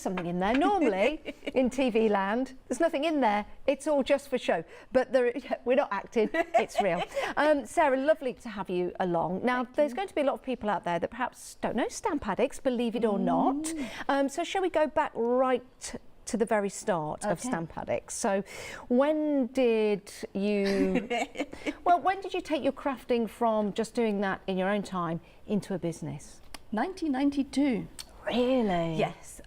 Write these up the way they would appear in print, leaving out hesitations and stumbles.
something in there. Normally, in TV land, there's nothing in there. It's all just for show. But we're not acting, it's real. Sarah, lovely to have you along. Now, there's going to be a lot of people out there that perhaps don't know Stamp Addicts, believe it or not. So shall we go back right to the very start of Stamp Addicts? So when did you, when did you take your crafting from just doing that in your own time into a business? 1992. Really? Yes.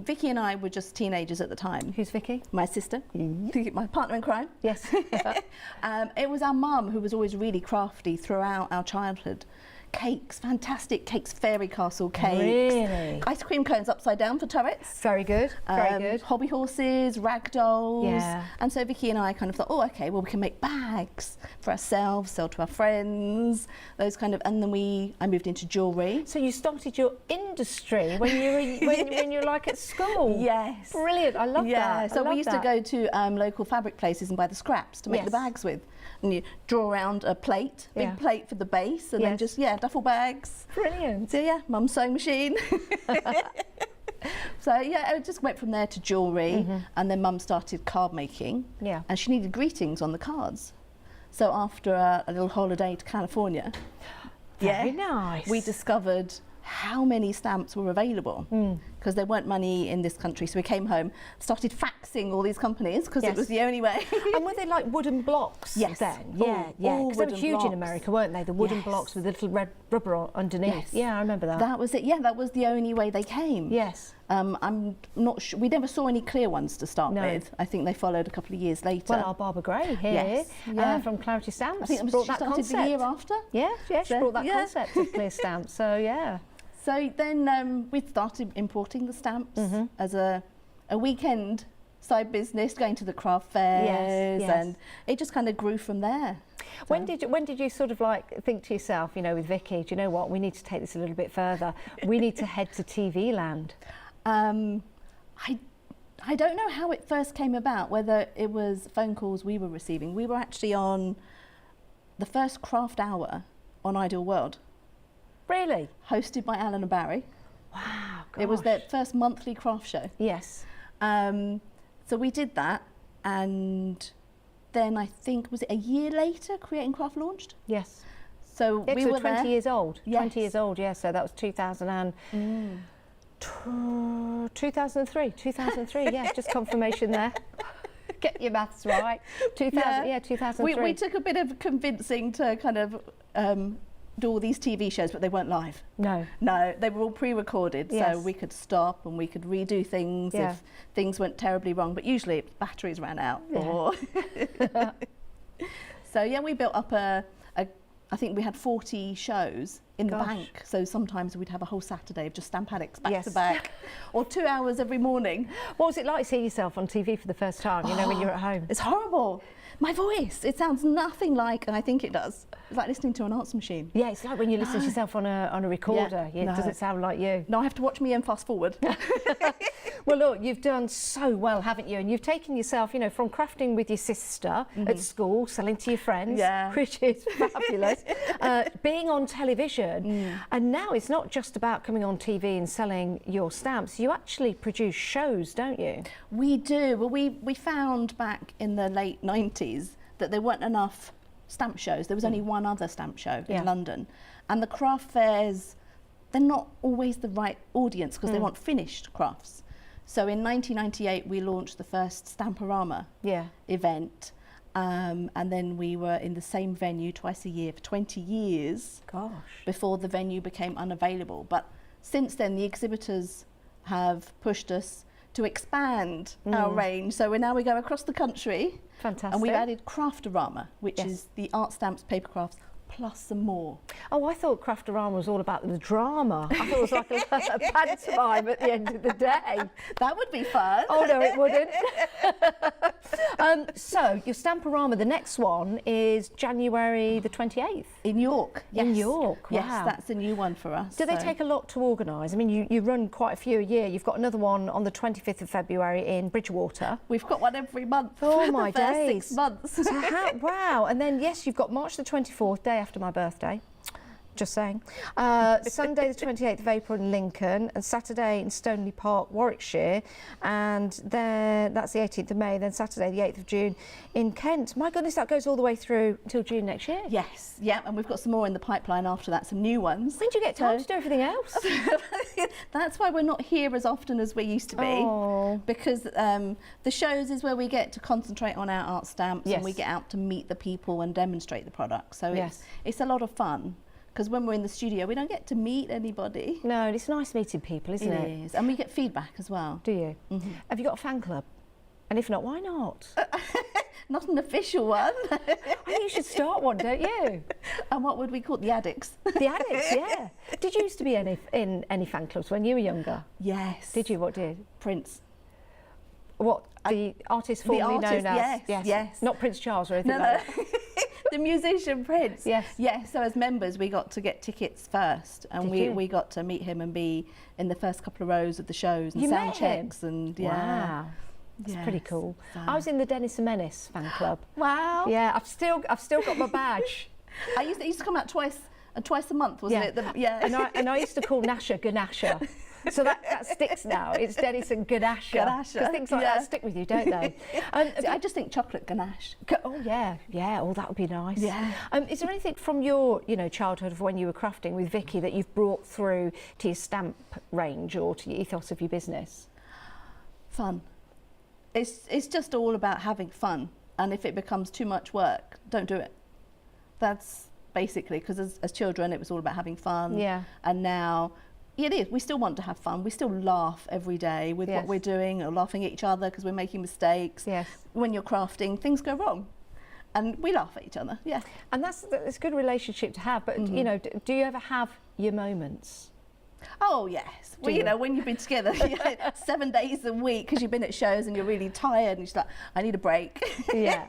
Vicky and I were just teenagers at the time. Who's Vicky? My sister, my partner in crime. Yes. It was our mum who was always really crafty throughout our childhood. Cakes, fantastic cakes, fairy castle cakes. Really? Ice cream cones upside down for turrets. Very good, very good. Hobby horses, rag dolls. Yeah. And so Vicky and I kind of thought, oh, okay, well, we can make bags for ourselves, sell to our friends, those kind of, and then I moved into jewellery. So you started your industry when you were when you were like at school. Yes. Brilliant, I love that. Yeah, so we used to go to local fabric places and buy the scraps to make the bags with. And you draw around a plate, big plate for the base, and then just, duffel bags. Brilliant. So yeah, mum's sewing machine. So yeah, I just went from there to jewellery, and then mum started card making. Yeah. And she needed greetings on the cards. So after a little holiday to California, very nice, we discovered how many stamps were available, because there weren't money in this country. So we came home, started faxing all these companies because it was the only way. And were they like wooden blocks then? Yeah, because they were huge in America, weren't they? The wooden blocks with the little red rubber underneath. Yes. Yeah, I remember that. That was it. Yeah, that was the only way they came. Yes. I'm not sure. We never saw any clear ones to start with. I think they followed a couple of years later. Well, our Barbara Gray here, from Clarity Stamps, I think it was, brought she that started concept. the year after. Yeah, she brought that concept of clear stamps. So yeah. So then we started importing the stamps as a weekend side business, going to the craft fairs, and it just kind of grew from there. So When did you sort of like think to yourself, you know, with Vicky, do you know what, we need to take this a little bit further. We need to head to TV land. I don't know how it first came about, whether it was phone calls we were receiving. We were actually on the first craft hour on Ideal World. Really? Hosted by Alan and Barry. Wow, gosh. It was their first monthly craft show. Yes. So we did that, and then I think, was it a year later, Create and Craft launched? Yes. So we were 20 years old. Yes. 20 years old, yeah, so that was 2003, yeah, just confirmation there. Get your maths right. 2003. We took a bit of convincing to kind of do all these TV shows, but they weren't live. No, they were all pre-recorded, so we could stop and we could redo things if things went terribly wrong, but usually batteries ran out. Or so yeah, we built up I think we had 40 shows in the bank, so sometimes we'd have a whole Saturday of just Stamp Addicts back to back, or 2 hours every morning. What was it like seeing yourself on TV for the first time, you know, when you're at home? It's horrible. My voice, it sounds nothing like, and I think it does. It's like listening to an answer machine. Yeah, it's like when you listen to yourself on a recorder. It doesn't sound like you. No, I have to watch me and fast forward. Well, look, you've done so well, haven't you? And you've taken yourself, you know, from crafting with your sister at school, selling to your friends, which is fabulous, being on television. And now it's not just about coming on TV and selling your stamps. You actually produce shows, don't you? We do. Well, we found back in the late 90s that there weren't enough stamp shows. There was only one other stamp show in London. And the craft fairs, they're not always the right audience because they want finished crafts. So in 1998, we launched the first Stamporama event. And then we were in the same venue twice a year for 20 years before the venue became unavailable. But since then, the exhibitors have pushed us to expand our range. So we go across the country. Fantastic. And we've added Craftorama, which is the art stamps, paper crafts, plus some more. Oh, I thought Craftorama was all about the drama. I thought it was like a pantomime at the end of the day. That would be fun. Oh, no, it wouldn't. So, your Stamporama, the next one is January the 28th. In York. Yes. In York, wow. Yes, that's a new one for us. Do they take a lot to organise? I mean, you run quite a few a year. You've got another one on the 25th of February in Bridgewater. We've got one every month. Oh, my days. For the first 6 months. So wow. And then, yes, you've got March the 24th, day after my birthday. Just saying. Sunday the 28th of April in Lincoln, and Saturday in Stoneleigh Park, Warwickshire, and then that's the 18th of May, then Saturday the 8th of June in Kent. My goodness, that goes all the way through until June next year. Yes, yeah, and we've got some more in the pipeline after that, some new ones. When do you get time to do everything else? That's why we're not here as often as we used to be, because the shows is where we get to concentrate on our art stamps, and we get out to meet the people and demonstrate the product. So it's a lot of fun. Because when we're in the studio, we don't get to meet anybody. No, and it's nice meeting people, isn't it? It is, and we get feedback as well. Do you? Mm-hmm. Have you got a fan club? And if not, why not? Not an official one. I think you should start one, don't you? And what would we call it? The Addicts? The Addicts, yeah. Did you used to be in any fan clubs when you were younger? Yes. Did you? What did? Prince. What, the artist formerly known as? Yes. Not Prince Charles or anything like that? The musician Prince. Yes. Yes, so as members we got to get tickets first, and we got to meet him and be in the first couple of rows of the shows and sound checks and Wow. That's pretty cool. So. I was in the Dennis and Menace fan club. Wow. Yeah, I've still got my badge. It used to come out twice a month, wasn't it? And I used to call Nasha Ganasha. So that sticks now. It's Dennis and Ganasha. Because things like that stick with you, don't they? I just think chocolate ganache. Oh yeah. Oh, that would be nice. Yeah. Is there anything from your childhood of when you were crafting with Vicky that you've brought through to your stamp range or to your ethos of your business? Fun. It's just all about having fun, and if it becomes too much work, don't do it. That's basically, because as children it was all about having fun. Yeah. And now it is. We still want to have fun. We still laugh every day with what we're doing, or laughing at each other because we're making mistakes. Yes. When you're crafting, things go wrong, and we laugh at each other. Yeah. And that's a good relationship to have. But do you ever have your moments? Oh yes. Well, when you've been together 7 days a week because you've been at shows and you're really tired, and you're just like, I need a break. Yeah.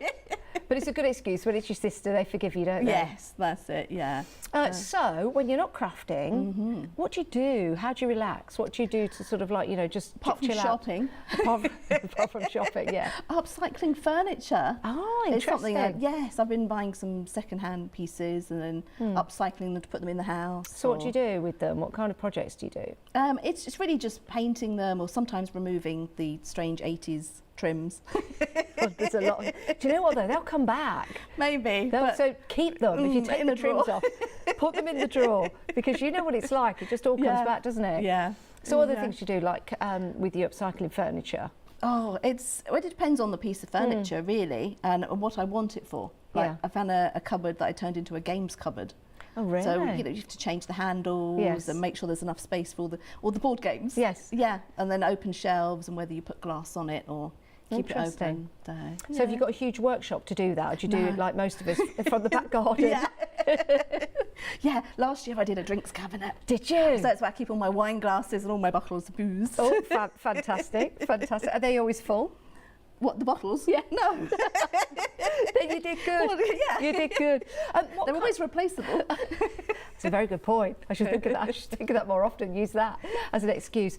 But it's a good excuse when it's your sister. They forgive you, don't they? Yes, that's it. Yeah. So when you're not crafting, what do you do? How do you relax? What do you do to sort of just apart from chill shopping? Apart from shopping, yeah. Upcycling furniture. Oh, interesting. It's something yes, I've been buying some second-hand pieces and then upcycling them to put them in the house. So what do you do with them? What kind of projects do you do? It's really just painting them, or sometimes removing the strange 80s trims. There's a lot. Do you know what though? They'll come back. Maybe. So keep them. If you take the trims off, put them in the drawer, because you know what it's like. It just all comes back, doesn't it? Yeah. So other things you do, like with your upcycling furniture? Oh, it depends on the piece of furniture really, and what I want it for. Like I found a cupboard that I turned into a games cupboard. Oh, really? So you have to change the handles and make sure there's enough space for all the board games. Yes. Yeah, and then open shelves, and whether you put glass on it or keep it open. So have you got a huge workshop to do that, or do you do it like most of us from the back garden? Yeah. Yeah, last year I did a drinks cabinet. Did you? So that's where I keep all my wine glasses and all my bottles of booze. Oh, fantastic, fantastic. Are they always full? What, the bottles? Yeah. No. Then you did good. Well, yeah. You did good. They're always replaceable. It's a very good point. I should think of that. I should think of that more often. Use that as an excuse.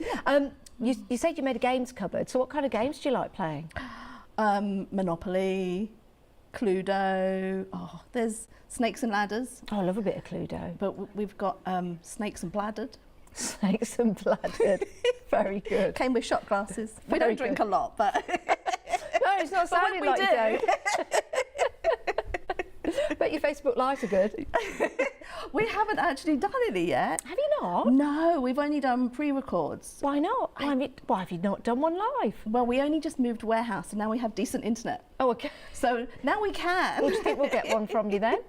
You said you made a games cupboard. So what kind of games do you like playing? Monopoly, Cluedo. Oh, there's Snakes and Ladders. Oh, I love a bit of Cluedo. But we've got Snakes and Bladdered. Snakes and Bladdered. Very good. Came with shot glasses. We don't drink a lot, but no, it's not sounding like you don't. Bet your Facebook Lives are good. We haven't actually done any yet. Have you not? No, we've only done pre-records. Why not? Why have you not done one live? Well, we only just moved warehouse and now we have decent internet. Oh, okay. So now we can. Well, do you think we'll get one from you then?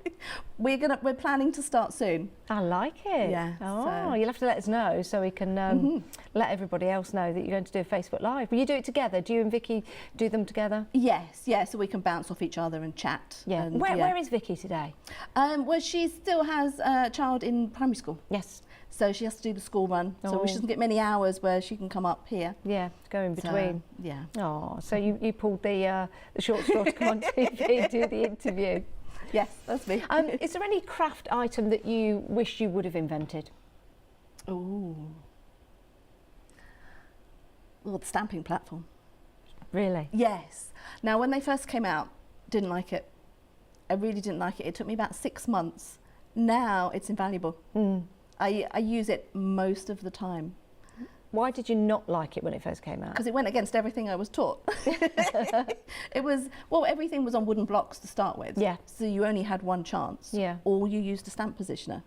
We're planning to start soon. I like it. Yeah. Oh, you'll have to let us know so we can let everybody else know that you're going to do a Facebook Live. Will you do it together? Do you and Vicky do them together? Yes, yeah, so we can bounce off each other and chat. Yeah. And, where is Vicky today? Well, she still has a child in primary school. Yes. So she has to do the school run. So she doesn't get many hours where she can come up here. Yeah, go in between. So, yeah. Oh, so you pulled the short straw to come on TV and do the interview. Yes, that's me. Is there any craft item that you wish you would have invented? Oh. Well, the stamping platform. Really? Yes. Now, when they first came out, didn't like it. I really didn't like it. It took me about 6 months now it's invaluable. I use it most of the time. Why did you not like it when it first came out? Because it went against everything I was taught. It was, well, everything was on wooden blocks to start with. Yeah. So you only had one chance. Yeah. Or you used a stamp positioner.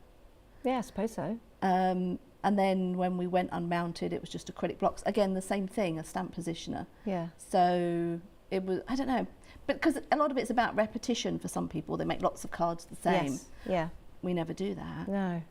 Yeah, I suppose so. And then when we went unmounted, it was just acrylic blocks. Again, the same thing, a stamp positioner. Yeah. So it was, I don't know, but because a lot of it's about repetition for some people. They make lots of cards the same. Yes. Yeah. We never do that. No.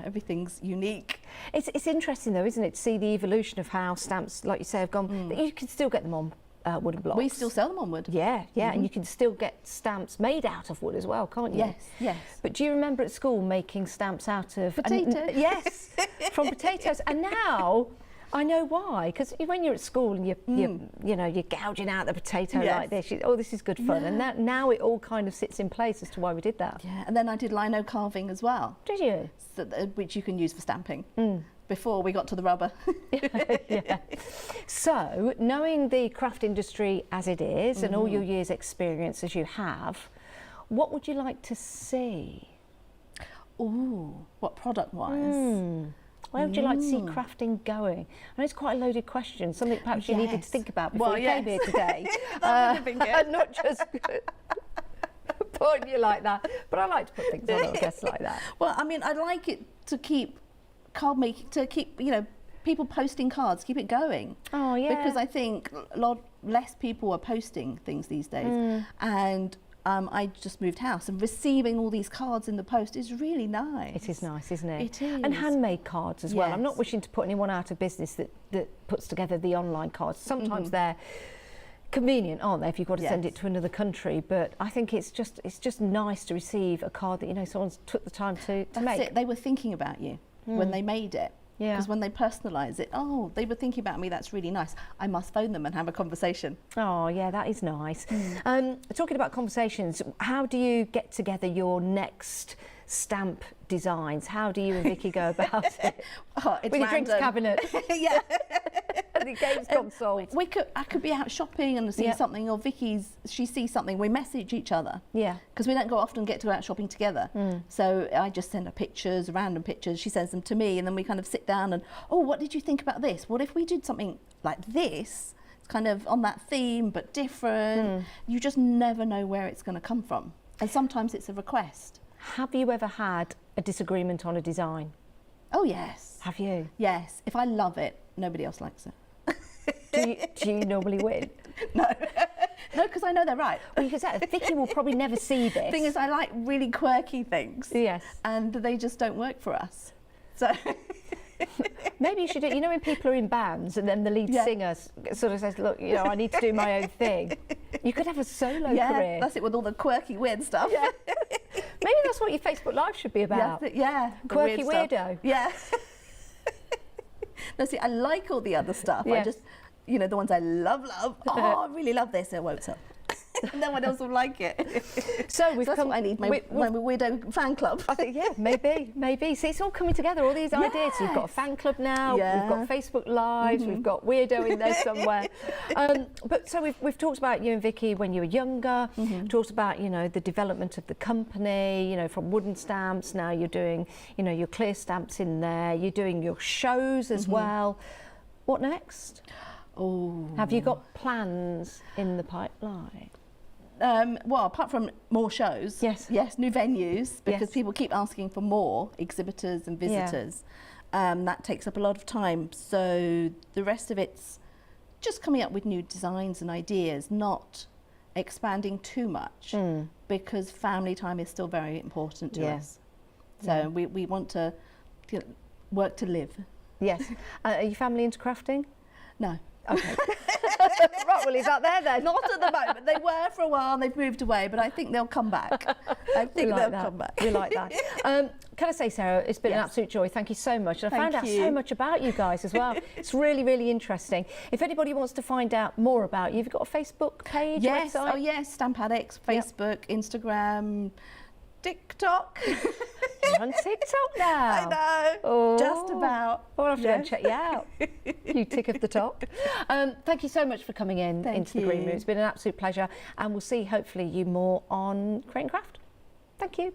Everything's unique. It's interesting though, isn't it, to see the evolution of how stamps, like you say, have gone. That you can still get them on wooden blocks. We still sell them on wood. Yeah, yeah, and you can still get stamps made out of wood as well, can't you? Yes, yes. But do you remember at school making stamps out of Potatoes? Yes, from potatoes. And now I know why, because when you're at school and you're gouging out the potato like this, this is good fun. And that now it all kind of sits in place as to why we did that. Yeah, and then I did lino carving as well. Did you? So, which you can use for stamping. Before we got to the rubber. Yeah. So, knowing the craft industry as it is and all your years' experience as you have, what would you like to see? Ooh, what product-wise? Where would you like to see crafting going? I know it's quite a loaded question, something perhaps you needed to think about before you came here today. That would have been good. Not just putting you like that, but I like to put things on our guests like that. Well, I mean, I'd like it to keep card making, to keep, people posting cards, keep it going. Oh, yeah. Because I think a lot less people are posting things these days. And I just moved house, and receiving all these cards in the post is really nice. It is nice, isn't it? It is. And handmade cards as well. I'm not Yes. wishing to put anyone out of business that puts together the online cards. Sometimes they're convenient, aren't they, if you've got to send it to another country, but I think it's just nice to receive a card that someone's took the time to That's make. it. They were thinking about you when they made it. Yeah. Because when they personalise it, they were thinking about me, that's really nice. I must phone them and have a conversation. Oh, yeah, that is nice. Talking about conversations, how do you get together your next stamp designs? How do you and Vicky go about it? It's with your drinks cabinet. Yeah. The games console. I could be out shopping and see something, or she sees something. We message each other. Yeah. Because we don't often get to go out shopping together. So I just send her pictures, random pictures. She sends them to me, and then we kind of sit down and, what did you think about this? What if we did something like this? It's kind of on that theme, but different. You just never know where it's going to come from. And sometimes it's a request. Have you ever had a disagreement on a design? Oh, yes. Have you? Yes. If I love it, nobody else likes it. Do you normally win? No. No, because I know they're right. Well, because Vicky will probably never see this. Thing is, I like really quirky things. Yes. And they just don't work for us. So maybe you should do, when people are in bands and then the lead singer sort of says, look, I need to do my own thing. You could have a solo career. That's it, with all the quirky, weird stuff. Yeah. Maybe that's what your Facebook Live should be about. Yeah. Quirky weird weirdo. Stuff. Yeah. No, see, I like all the other stuff. Yeah. I just, the ones I love. Oh, I really love this. It won't sell. No one else will like it. So that's what I need, my weirdo fan club. I think, maybe. See, it's all coming together, all these ideas. We've got a fan club now, we've got Facebook Lives, we've got Weirdo in there somewhere. But so we've talked about you and Vicky when you were younger, talked about, the development of the company, from wooden stamps, now you're doing, your clear stamps in there, you're doing your shows as well. What next? Oh. Have you got plans in the pipeline? Well, apart from more shows, yes, new venues, because people keep asking for more exhibitors and visitors. That takes up a lot of time. So the rest of it's just coming up with new designs and ideas, not expanding too much, because family time is still very important to us. So we want to work to live. Yes. Are your family into crafting? No. Okay. Right, well, is that there then? Not at the moment. They were for a while and they've moved away, but I think they'll come back. I think they'll come back. We like that. Can I say, Sarah, it's been an absolute joy. Thank you so much. And I found out so much about you guys as well. It's really, really interesting. If anybody wants to find out more about you, have you got a Facebook page, website? Oh, yes, Stamp Addicts, Facebook, Instagram, TikTok. You're on TikTok now. I know. Oh. Just about. I'll have to go and check you out. You tick of the top. Thank you so much for coming into the Green Room. It's been an absolute pleasure. And we'll see, hopefully, you more on Create and Craft. Thank you.